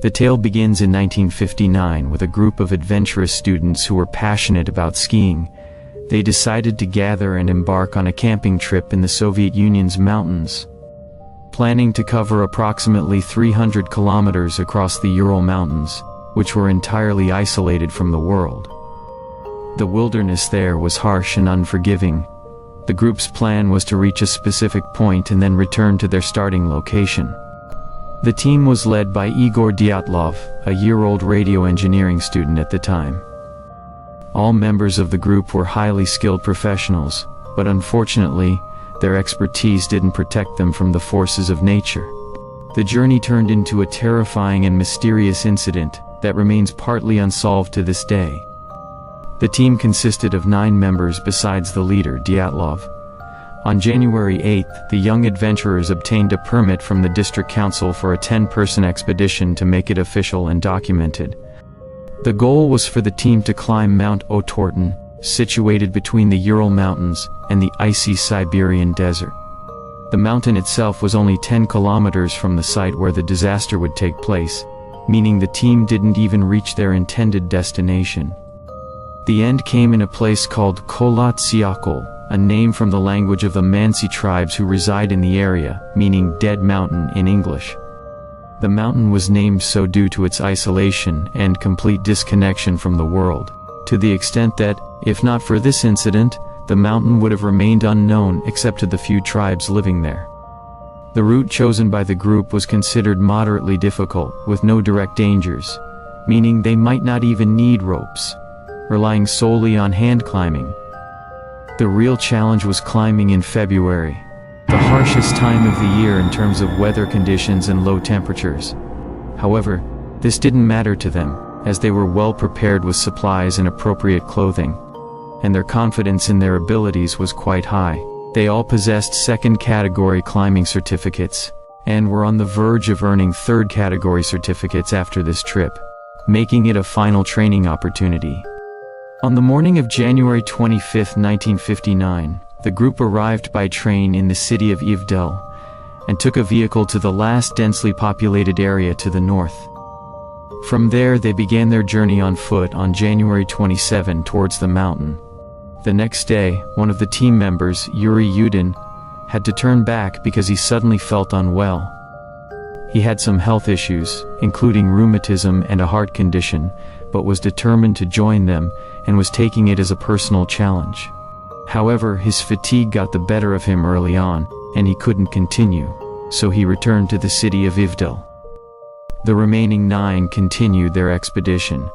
The tale begins in 1959 with a group of adventurous students who were passionate about skiing. They decided to gather and embark on a camping trip in the Soviet Union's mountains, planning to cover approximately 300 kilometers across the Ural Mountains, which were entirely isolated from the world. The wilderness there was harsh and unforgiving. The group's plan was to reach a specific point and then return to their starting location. The team was led by Igor Dyatlov, a year-old radio engineering student at the time. All members of the group were highly skilled professionals, but unfortunately, their expertise didn't protect them from the forces of nature. The journey turned into a terrifying and mysterious incident that remains partly unsolved to this day. The team consisted of 9 members besides the leader, Dyatlov. On January 8, the young adventurers obtained a permit from the district council for a 10-person expedition to make it official and documented. The goal was for the team to climb Mount Otorten, situated between the Ural Mountains and the icy Siberian desert. The mountain itself was only 10 kilometers from the site where the disaster would take place, meaning the team didn't even reach their intended destination. The end came in a place called Kholat Syakhl, a name from the language of the Mansi tribes who reside in the area, meaning Dead Mountain in English. The mountain was named so due to its isolation and complete disconnection from the world, to the extent that, if not for this incident, the mountain would have remained unknown except to the few tribes living there. The route chosen by the group was considered moderately difficult, with no direct dangers, meaning they might not even need ropes, relying solely on hand climbing. The real challenge was climbing in February, the harshest time of the year in terms of weather conditions and low temperatures. However, this didn't matter to them, as they were well prepared with supplies and appropriate clothing, and their confidence in their abilities was quite high. They all possessed second-category climbing certificates, and were on the verge of earning third-category certificates after this trip, making it a final training opportunity. On the morning of January 25, 1959, the group arrived by train in the city of Ivdel, and took a vehicle to the last densely populated area to the north. From there they began their journey on foot on January 27 towards the mountain. The next day, one of the team members, Yuri Yudin, had to turn back because he suddenly felt unwell. He had some health issues, including rheumatism and a heart condition, but was determined to join them and was taking it as a personal challenge. However, his fatigue got the better of him early on, and he couldn't continue, so he returned to the city of Ivdel. The remaining 9 continued their expedition.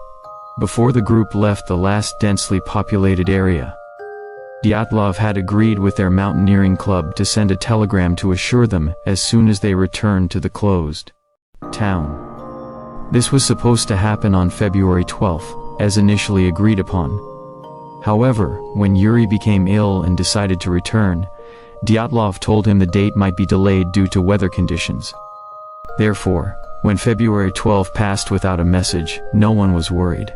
Before the group left the last densely populated area, Dyatlov had agreed with their mountaineering club to send a telegram to assure them as soon as they returned to the closed town. This was supposed to happen on February 12, as initially agreed upon. However, when Yuri became ill and decided to return, Dyatlov told him the date might be delayed due to weather conditions. Therefore, when February 12 passed without a message, no one was worried.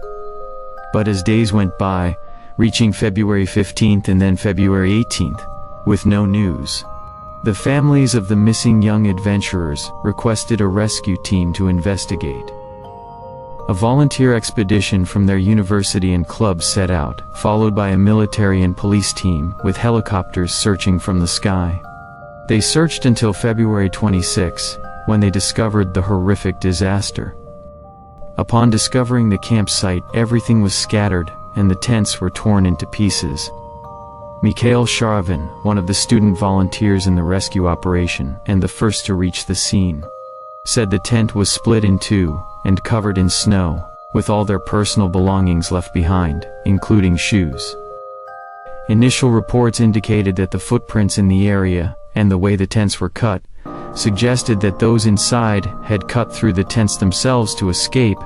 But as days went by, reaching February 15 and then February 18, with no news, the families of the missing young adventurers requested a rescue team to investigate. A volunteer expedition from their university and club set out, followed by a military and police team with helicopters searching from the sky. They searched until February 26, when they discovered the horrific disaster. Upon discovering the campsite, everything was scattered, and the tents were torn into pieces. Mikhail Sharavin, one of the student volunteers in the rescue operation, and the first to reach the scene, said the tent was split in two, and covered in snow, with all their personal belongings left behind, including shoes. Initial reports indicated that the footprints in the area, and the way the tents were cut, suggested that those inside had cut through the tents themselves to escape,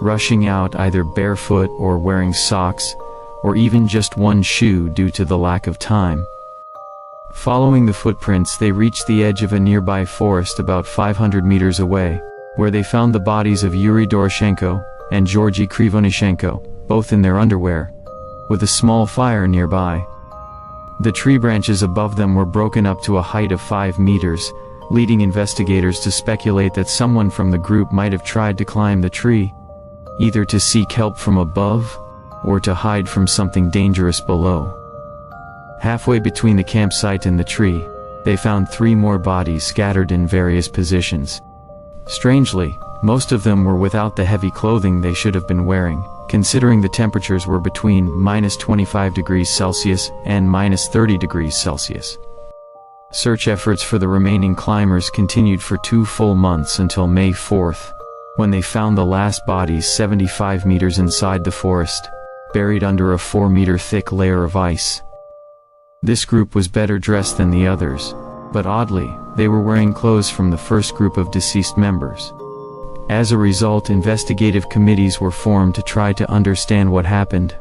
rushing out either barefoot or wearing socks, or even just one shoe due to the lack of time. Following the footprints, they reached the edge of a nearby forest about 500 meters away, where they found the bodies of Yuri Doroshenko and Georgy Krivonishenko, both in their underwear, with a small fire nearby. The tree branches above them were broken up to a height of 5 meters, leading investigators to speculate that someone from the group might have tried to climb the tree, either to seek help from above, or to hide from something dangerous below. Halfway between the campsite and the tree, they found 3 more bodies scattered in various positions. Strangely, most of them were without the heavy clothing they should have been wearing, considering the temperatures were between -25°C and -30°C. Search efforts for the remaining climbers continued for 2 full months until May 4th, when they found the last bodies 75 meters inside the forest, buried under a 4-meter thick layer of ice. This group was better dressed than the others, but oddly, they were wearing clothes from the first group of deceased members. As a result, investigative committees were formed to try to understand what happened.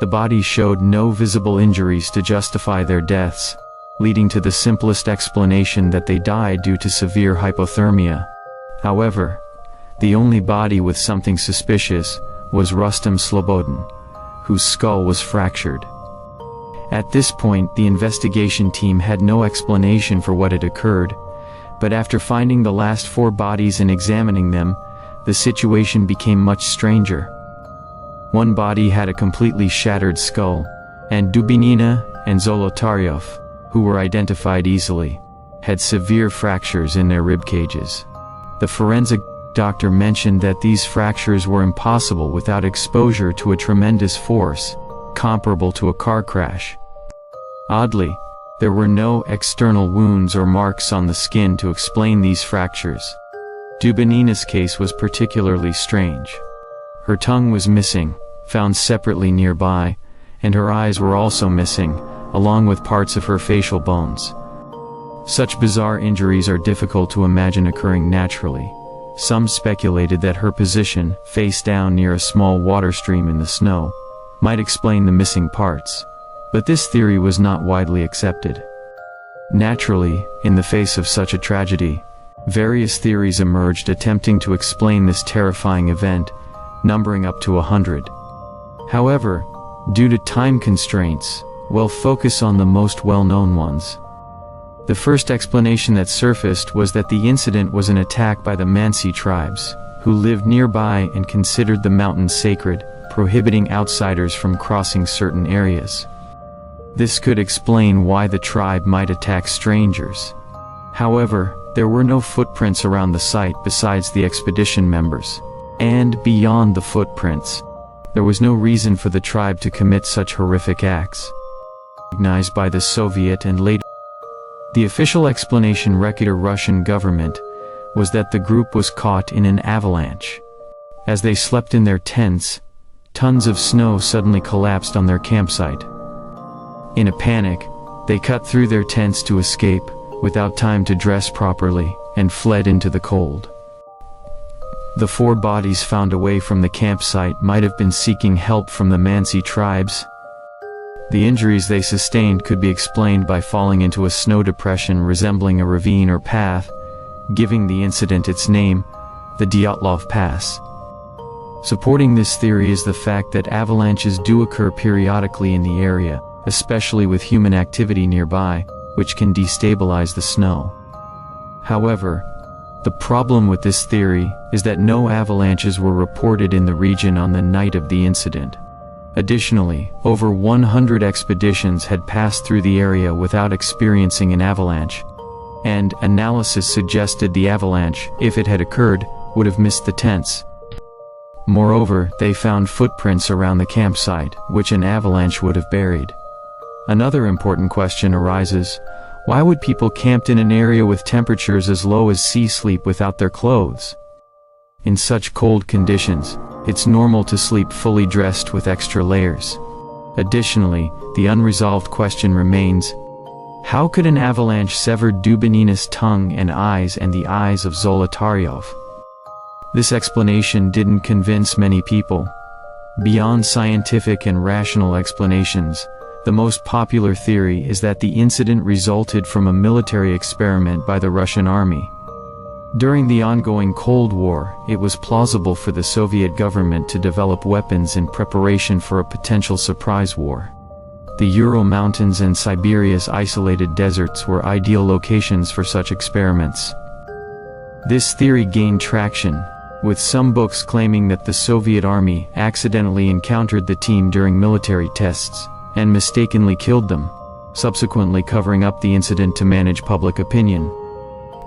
The bodies showed no visible injuries to justify their deaths, leading to the simplest explanation that they died due to severe hypothermia. However, the only body with something suspicious was Rustam Slobodin, whose skull was fractured. At this point, the investigation team had no explanation for what had occurred, but after finding the last 4 bodies and examining them, the situation became much stranger. One body had a completely shattered skull, and Dubinina and Zolotaryov, who were identified easily, had severe fractures in their rib cages. The forensic doctor mentioned that these fractures were impossible without exposure to a tremendous force, comparable to a car crash. Oddly, there were no external wounds or marks on the skin to explain these fractures. Dubinina's case was particularly strange. Her tongue was missing, found separately nearby, and her eyes were also missing, along with parts of her facial bones. Such bizarre injuries are difficult to imagine occurring naturally. Some speculated that her position, face down near a small water stream in the snow, might explain the missing parts, but this theory was not widely accepted. Naturally, in the face of such a tragedy, various theories emerged attempting to explain this terrifying event, numbering up to 100. However, due to time constraints, we'll focus on the most well-known ones. The first explanation that surfaced was that the incident was an attack by the Mansi tribes, who lived nearby and considered the mountains sacred, prohibiting outsiders from crossing certain areas. This could explain why the tribe might attack strangers. However, there were no footprints around the site besides the expedition members, and beyond the footprints, there was no reason for the tribe to commit such horrific acts. Recognized by the Soviet and later the official explanation record of Russian government was that the group was caught in an avalanche. As they slept in their tents, tons of snow suddenly collapsed on their campsite. In a panic, they cut through their tents to escape, without time to dress properly, and fled into the cold. The 4 bodies found away from the campsite might have been seeking help from the Mansi tribes. The injuries they sustained could be explained by falling into a snow depression resembling a ravine or path, giving the incident its name, the Dyatlov Pass. Supporting this theory is the fact that avalanches do occur periodically in the area, especially with human activity nearby, which can destabilize the snow. However, the problem with this theory is that no avalanches were reported in the region on the night of the incident. Additionally, over 100 expeditions had passed through the area without experiencing an avalanche, and analysis suggested the avalanche, if it had occurred, would have missed the tents. Moreover, they found footprints around the campsite, which an avalanche would have buried. Another important question arises: why would people camped in an area with temperatures as low as sea sleep without their clothes? In such cold conditions, it's normal to sleep fully dressed with extra layers. Additionally, the unresolved question remains: how could an avalanche sever Dubinina's tongue and eyes and the eyes of Zolotaryov? This explanation didn't convince many people. Beyond scientific and rational explanations, the most popular theory is that the incident resulted from a military experiment by the Russian army. During the ongoing Cold War, it was plausible for the Soviet government to develop weapons in preparation for a potential surprise war. The Ural Mountains and Siberia's isolated deserts were ideal locations for such experiments. This theory gained traction, with some books claiming that the Soviet army accidentally encountered the team during military tests, and mistakenly killed them, subsequently covering up the incident to manage public opinion.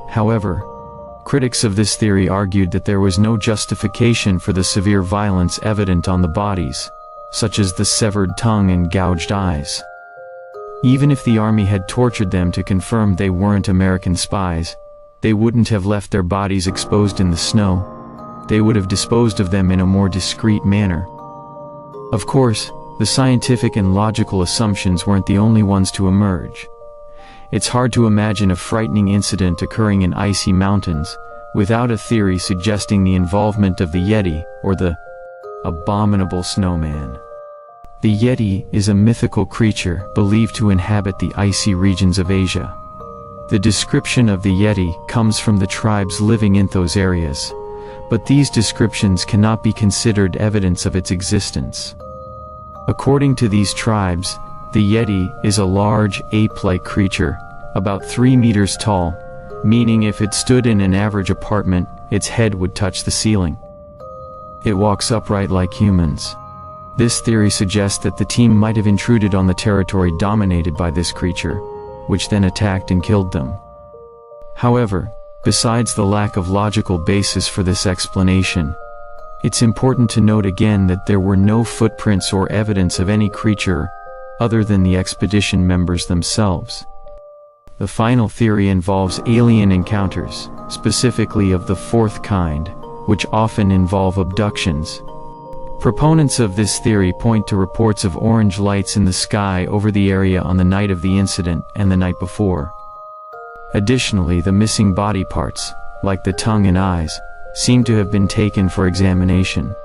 However, critics of this theory argued that there was no justification for the severe violence evident on the bodies, such as the severed tongue and gouged eyes. Even if the army had tortured them to confirm they weren't American spies, they wouldn't have left their bodies exposed in the snow. They would have disposed of them in a more discreet manner. Of course, the scientific and logical assumptions weren't the only ones to emerge. It's hard to imagine a frightening incident occurring in icy mountains, without a theory suggesting the involvement of the Yeti, or the abominable snowman. The Yeti is a mythical creature believed to inhabit the icy regions of Asia. The description of the Yeti comes from the tribes living in those areas, but these descriptions cannot be considered evidence of its existence. According to these tribes, the Yeti is a large, ape-like creature, about 3 meters tall, meaning if it stood in an average apartment, its head would touch the ceiling. It walks upright like humans. This theory suggests that the team might have intruded on the territory dominated by this creature, which then attacked and killed them. However, besides the lack of logical basis for this explanation, it's important to note again that there were no footprints or evidence of any creature other than the expedition members themselves. The final theory involves alien encounters, specifically of the fourth kind, which often involve abductions. Proponents of this theory point to reports of orange lights in the sky over the area on the night of the incident and the night before. Additionally, the missing body parts, like the tongue and eyes, seem to have been taken for examination.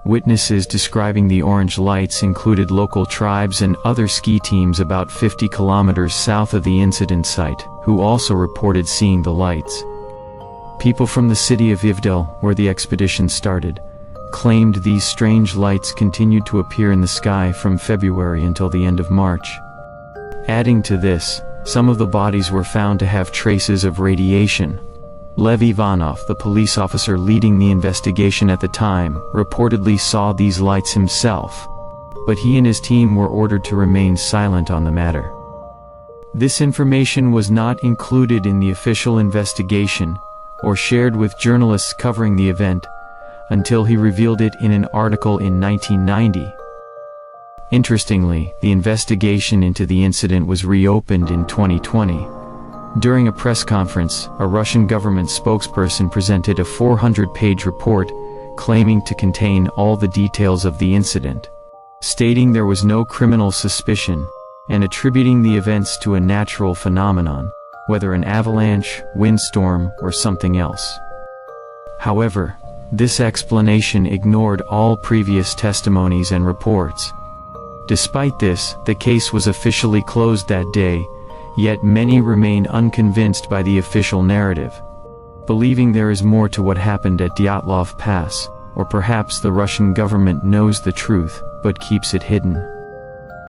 Witnesses describing the orange lights included local tribes and other ski teams about 50 kilometers south of the incident site, who also reported seeing the lights. People from the city of Ivdel, where the expedition started, claimed these strange lights continued to appear in the sky from February until the end of March. Adding to this, some of the bodies were found to have traces of radiation. Lev Ivanov, the police officer leading the investigation at the time, reportedly saw these lights himself, but he and his team were ordered to remain silent on the matter. This information was not included in the official investigation, or shared with journalists covering the event, until he revealed it in an article in 1990. Interestingly, the investigation into the incident was reopened in 2020. During a press conference, a Russian government spokesperson presented a 400-page report, claiming to contain all the details of the incident, stating there was no criminal suspicion, and attributing the events to a natural phenomenon, whether an avalanche, windstorm, or something else. However, this explanation ignored all previous testimonies and reports. Despite this, the case was officially closed that day, yet many remain unconvinced by the official narrative, believing there is more to what happened at Dyatlov Pass, or perhaps the Russian government knows the truth, but keeps it hidden.